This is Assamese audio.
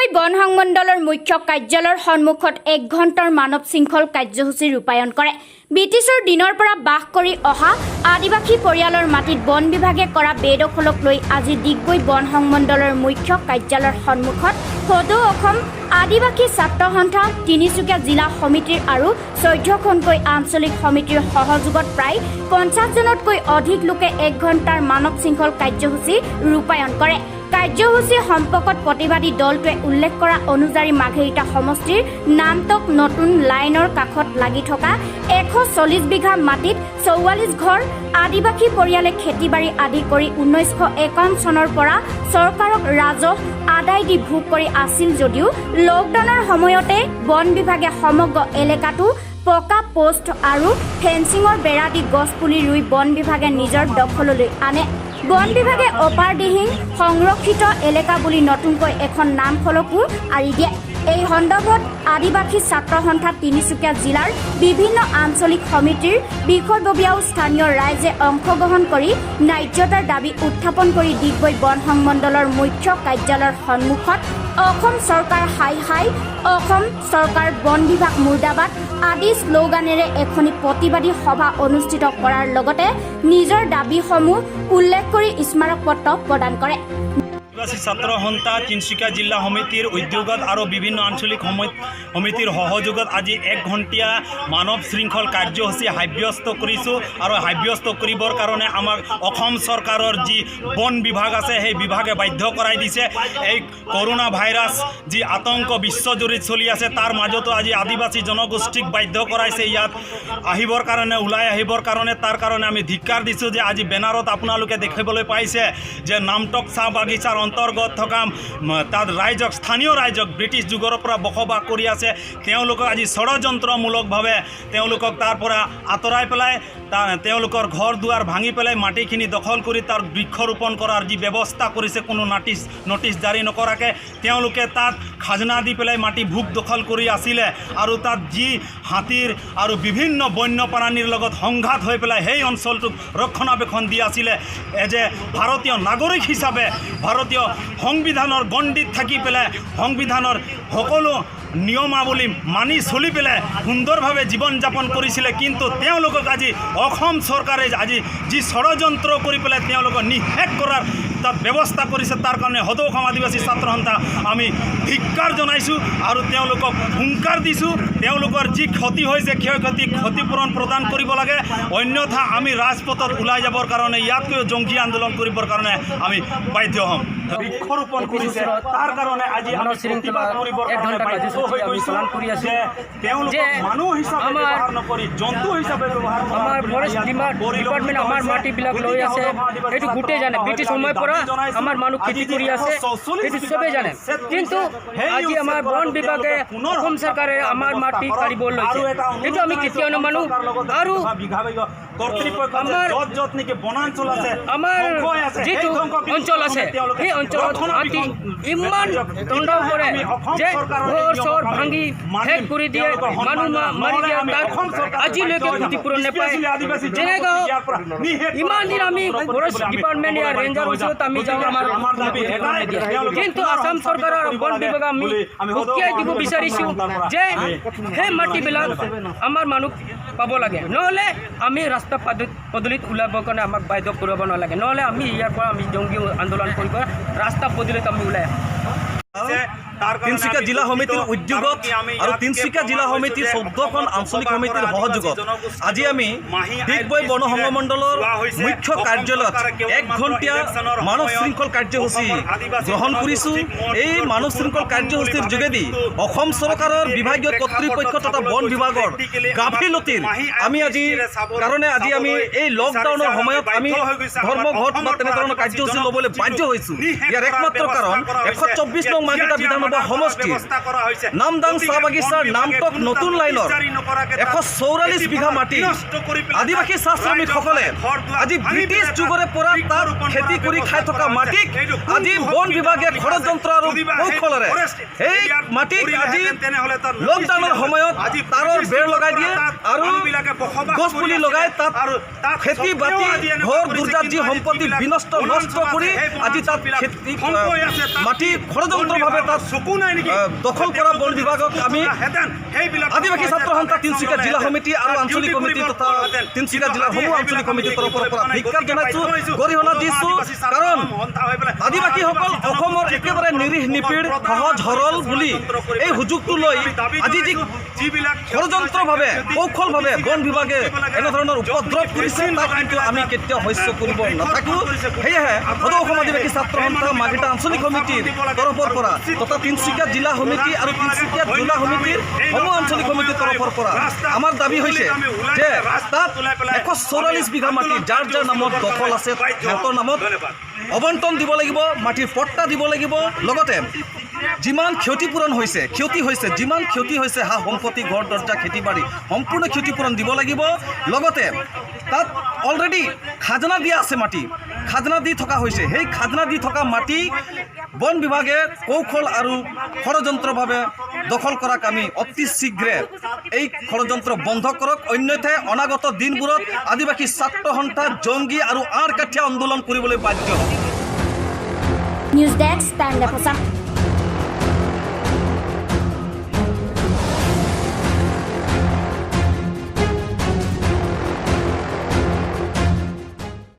ডিগবৈ বন সংমণ্ডলৰ মুখ্য কাৰ্যালয়ৰ সন্মুখত 1 ঘণ্টাৰ মানৱ শৃংখল কাৰ্যসূচী ৰূপায়ণ কৰে। ব্ৰিটিছৰ দিনৰ পৰা বাস কৰি অহা আদিবাসী পৰিয়ালৰ মাটিত বন বিভাগে কৰা বেদখলক লৈ আজি ডিগবৈ বন সংমণ্ডলৰ মুখ্য কাৰ্যালয়ৰ সন্মুখত সদৌ অসম আদিবাসী ছাত্ৰ সন্থা তিনিচুকীয়া জিলা সমিতিৰ আৰু 14খনকৈ আঞ্চলিক সমিতিৰ সহযোগত প্ৰায় 50জনতকৈ অধিক লোকে 1 ঘণ্টাৰ মানৱ শৃংখল কাৰ্যসূচী ৰূপায়ণ কৰে। কাৰ্যসূচী সম্পৰ্কত প্ৰতিবাদী দলটোৱে উল্লেখ কৰা অনুযায়ী মাঘেৰিটা সমষ্টিৰ নামটক নতুন লাইনৰ কাষত লাগি থকা 140 বিঘা মাটিত 44 ঘৰ আদিবাসী পৰিয়ালে খেতি-বাৰী আদি কৰি 1951 চনৰ পৰা চৰকাৰক ৰাজহ আদায় দি ভোগ কৰি আছিল যদিও লকডাউনৰ সময়তে বন বিভাগে সমগ্ৰ এলেকাটো পকা পোষ্ট আৰু ফেন্সিঙৰ বেৰা দি গছপুলি ৰুই বন বিভাগে নিজৰ দখললৈ আনে। বন বিভাগে অপাৰদিহিং সংৰক্ষিত এলেকা বুলি নতুনকৈ এখন নাম ফলকো আঁৰি দিয়ে। এই সন্দৰ্ভত আদিবাসী ছাত্ৰ সন্থা তিনিচুকীয়া জিলাৰ বিভিন্ন আঞ্চলিক সমিতিৰ বিষয়ববীয়াও স্থানীয় ৰাইজে অংশগ্ৰহণ কৰি ন্যায্যতাৰ দাবী উত্থাপন কৰি ডিগবৈ বন সংমণ্ডলৰ মুখ্য কাৰ্যালয়ৰ সন্মুখত অসম চৰকাৰ হাই হাই, অসম চৰকাৰ বন বিভাগ মুৰ্দাবাদ আদি শ্লোগানেৰে এখনি প্ৰতিবাদী সভা অনুষ্ঠিত কৰাৰ লগতে নিজৰ দাবীসমূহ উল্লেখ কৰি স্মাৰক পত্ৰ প্ৰদান কৰে। আদিবাসী ছাত্ৰ সন্থা তিনিচুকীয়া জিলা সমিতিৰ উদ্যোগত আৰু বিভিন্ন আঞ্চলিক সমিতিৰ সহযোগত আজি 1 ঘণ্টীয়া মানৱ শৃংখল কাৰ্যসূচী সাব্যস্ত কৰিছোঁ আৰু সাব্যস্ত কৰিবৰ কাৰণে আমাক অসম চৰকাৰৰ যি বন বিভাগ আছে সেই বিভাগে বাধ্য কৰাই দিছে। এই কৰোণা ভাইৰাছ যি আতংক বিশ্বজুৰিত চলি আছে তাৰ মাজতো আজি আদিবাসী জনগোষ্ঠীক বাধ্য কৰাইছে ইয়াত আহিবৰ কাৰণে, ওলাই আহিবৰ কাৰণে। তাৰ কাৰণে আমি ধিক্কাৰ দিছোঁ যে আজি বেনাৰত আপোনালোকে দেখিবলৈ পাইছে যে নামটক চাহ বাগিচাৰ অন্তৰ্গত থকা তাত ৰাইজক, স্থানীয় ৰাইজক ব্ৰিটিছ যুগৰ পৰা বসবাস কৰি আছে তেওঁলোকক আজি ষড়যন্ত্ৰমূলকভাৱে তেওঁলোকক তাৰ পৰা আঁতৰাই পেলাই তেওঁলোকৰ ঘৰ দুৱাৰ ভাঙি পেলাই মাটিখিনি দখল কৰি তাৰ বৃক্ষৰোপণ কৰাৰ যি ব্যৱস্থা কৰিছে কোনো নটিছ জাৰি নকৰাকৈ তেওঁলোকে তাত খাজনা দি পেলাই মাটি ভোগ দখল কৰি আছিলে আৰু তাত যি হাতীৰ আৰু বিভিন্ন বন্যপ্ৰাণীৰ লগত সংঘাত হৈ পেলাই সেই অঞ্চলটোক ৰক্ষণাবেক্ষণ দি আছিলে। এজ এ ভাৰতীয় নাগৰিক হিচাপে ভাৰতীয় সংবিধানৰ গণ্ডিত থাকি পেলাই সংবিধানৰ সকলো নিয়মাৱলী মানি চলি পেলাই সুন্দৰভাৱে জীৱন যাপন কৰিছিলে, কিন্তু তেওঁলোকক আজি অসম চৰকাৰে আজি যি ষড়যন্ত্ৰ কৰি পেলাই তেওঁলোকক নিষেধ কৰাৰ তাত ব্যৱস্থা কৰিছে তাৰ কাৰণে সদৌ অসম আদিবাসী ছাত্ৰ সন্থা আমি ধিক্কাৰ জনাইছোঁ আৰু তেওঁলোকক হুংকাৰ দিছোঁ। তেওঁলোকৰ যি ক্ষতি হৈছে ক্ষতিপূৰণ প্ৰদান কৰিব লাগে, অন্যথা আমি ৰাজপথত ওলাই যাবৰ কাৰণে ইয়াতকৈও জংগী আন্দোলন কৰিবৰ কাৰণে আমি বাধ্য হ'ম। বৃক্ষৰোপণ কৰিছে তাৰ কাৰণে আজি আমি প্ৰতিবাদ কৰিবৰ কাৰণে বাধ্য হৈ গৈছোঁ যে তেওঁলোকে মানুহ হিচাপে ব্যৱহাৰ নকৰি জন্তু হিচাপে ব্যৱহাৰ কৰা। আমাৰ ফৰেষ্ট ডিপাৰ্টমেণ্ট আমাৰ মাটিবিলাক লৈ আছে, এইটো গোটেই জানে। ব্ৰিটিছ সময়ৰ পৰা আমাৰ মানুহ খেতি কৰি আছে, এইটো চবেই জানে। কিন্তু আজি আমাৰ বন বিভাগে, অসম চৰকাৰে আমাৰ মাটি কাঢ়িব লৈছে, এইটো আমি কেতিয়াও নামানো। আৰু আমাৰ যিটো অঞ্চল আছে সেই অঞ্চলত মাটি ইমান তণ্ডৱ কৰে যে ঘৰ চৰ ভাঙি শেষ কৰি দিয়ে, মানুহ মাৰি দিয়ে, তাত আজিলৈকে ক্ষতিপূৰণ নাপায়। যেনেকৈ ইমান দিন আমি ফৰেষ্ট ডিপাৰ্টমেণ্ট ইয়াৰ ৰেঞ্জাৰ ওচৰত আমি যাওঁ, আমাৰ কিন্তু আসাম চৰকাৰৰ বন বিভাগ আমি উকিয়াই দিব বিচাৰিছোঁ যে সেই মাটিবিলাক আমাৰ মানুহ পাব লাগে, নহ'লে আমি ৰাস্তা পদূলিত ওলাবৰ কাৰণে আমাক বাধ্য কৰিব নালাগে, নহ'লে আমি ইয়াৰ পৰা আমি জংগী আন্দোলন কৰি ৰাস্তা পদূলিত আমি ওলাই তিনিচুকীয়া জিলা সমিতিৰ উদ্যোগত আৰু তিনিচুকীয়া জিলা সমিতিৰ 14খন আঞ্চলিক সমিতিৰ সহযোগত আজি আমি ডিগবৈ বন সংমণ্ডলৰ মুখ্য কাৰ্যালয়ত 1 ঘণ্টীয়া মানৱ শৃংখল কাৰ্যসূচী গ্ৰহণ কৰিছোঁ। এই মানৱ শৃংখল কাৰ্যসূচীৰ যোগেদি অসম চৰকাৰৰ বিভাগীয় কৰ্তৃপক্ষ তথা বন বিভাগৰ গাফিলতিৰ আমি আজি আমি এই লকডাউনৰ সময়ত আমি ধৰ্মঘট বা তেনেধৰণৰ কাৰ্যসূচী ল'বলৈ বাধ্য হৈছোঁ। ইয়াৰ একমাত্ৰ কাৰণ 124 নং মাঘেৰিটা বিধানসভা সমষ্টি নামদাং চাহ বাগিচাৰ নামটক নতুন লাইনৰ 144 বিঘা মাটি আদিবাসী চাহ শ্ৰমিকসকলে আজি ব্ৰিটিছ যুগৰে পৰা তাত খেতি কৰি খাই থকা মাটিক আজি বন বিভাগে ষড়যন্ত্ৰ আৰু কৌশলেৰে এই মাটিক আজি লকডাউনৰ সময়ত তাৰৰ বেৰ লগাই দিয়ে আৰু গছপুলি লগাই তাত খেতি বাতি ঘৰ দুৰ্যাত যি সম্পত্তি বিনষ্ট নষ্ট কৰি আজি তাত খেতি মাটি ষড়যন্ত্ৰভাৱে তাত দখল কৰা বন বিভাগক আমি আদিবাসী ছাত্ৰ সন্থা তিনিচুকীয়া জিলা সমিতি আৰু আঞ্চলিক কমিটি তথা তিনিচুকীয়া জিলাৰ সমূহ আঞ্চলিক কমিটিৰ তৰফৰ পৰা ধিক্কাৰ জনাইছোঁ, গৰিহণা দিছোঁ। কাৰণ আদিবাসীসকল অসমৰ একেবাৰে নিৰীহ নিপীড় সহজ সৰল বুলি এই সুযোগটো লৈ আজি যি ষড়যন্ত্ৰভাৱে কৌশলভাৱে বন বিভাগে এনেধৰণৰ উপদ্ৰৱ কৰিছে তাক কিন্তু আমি কেতিয়াও সহ্য কৰিব নাথাকোঁ। সেয়েহে সদৌ অসম আদিবাসী ছাত্ৰ সন্থা মাৰ্ঘেৰিটা আঞ্চলিক সমিতিৰ তৰফৰ পৰা তথা তিনিচুকীয়া জিলা সমিতি আৰু তিনিচুকীয়া জিলা সমিতিৰ সমূহ আঞ্চলিক সমিতিৰ তৰফৰ পৰা আমাৰ দাবী হৈছে যে তাত 144 বিঘা মাটি যাৰ যাৰ নামত দখল আছে সিহঁতৰ নামত অৱণ্টন দিব লাগিব, মাটিৰ পট্টা দিব লাগিব। লগতে যিমান ক্ষতিপূৰণ হৈছে যিমান ক্ষতি হৈছে সা সম্পত্তি ঘৰ দৰ্জা খেতি বাৰী সম্পূৰ্ণ ক্ষতিপূৰণ দিব লাগিব। লগতে তাত অলৰেডি খাজনা দিয়া আছে, মাটি খাজনা দি থকা হৈছে। সেই খাজনা দি থকা মাটি বন বিভাগে কৌশল আৰু ষড়যন্ত্ৰভাৱে দখল কৰাক আমি অতি শীঘ্ৰে এই ষড়যন্ত্ৰ বন্ধ কৰক, অন্যথাই অনাগত দিনবোৰত আদিবাসী ছাত্ৰ সন্থা জংগী আৰু আঁৰ কাঠীয়া আন্দোলন কৰিবলৈ বাধ্য হ'ব। News desk stand up Assam.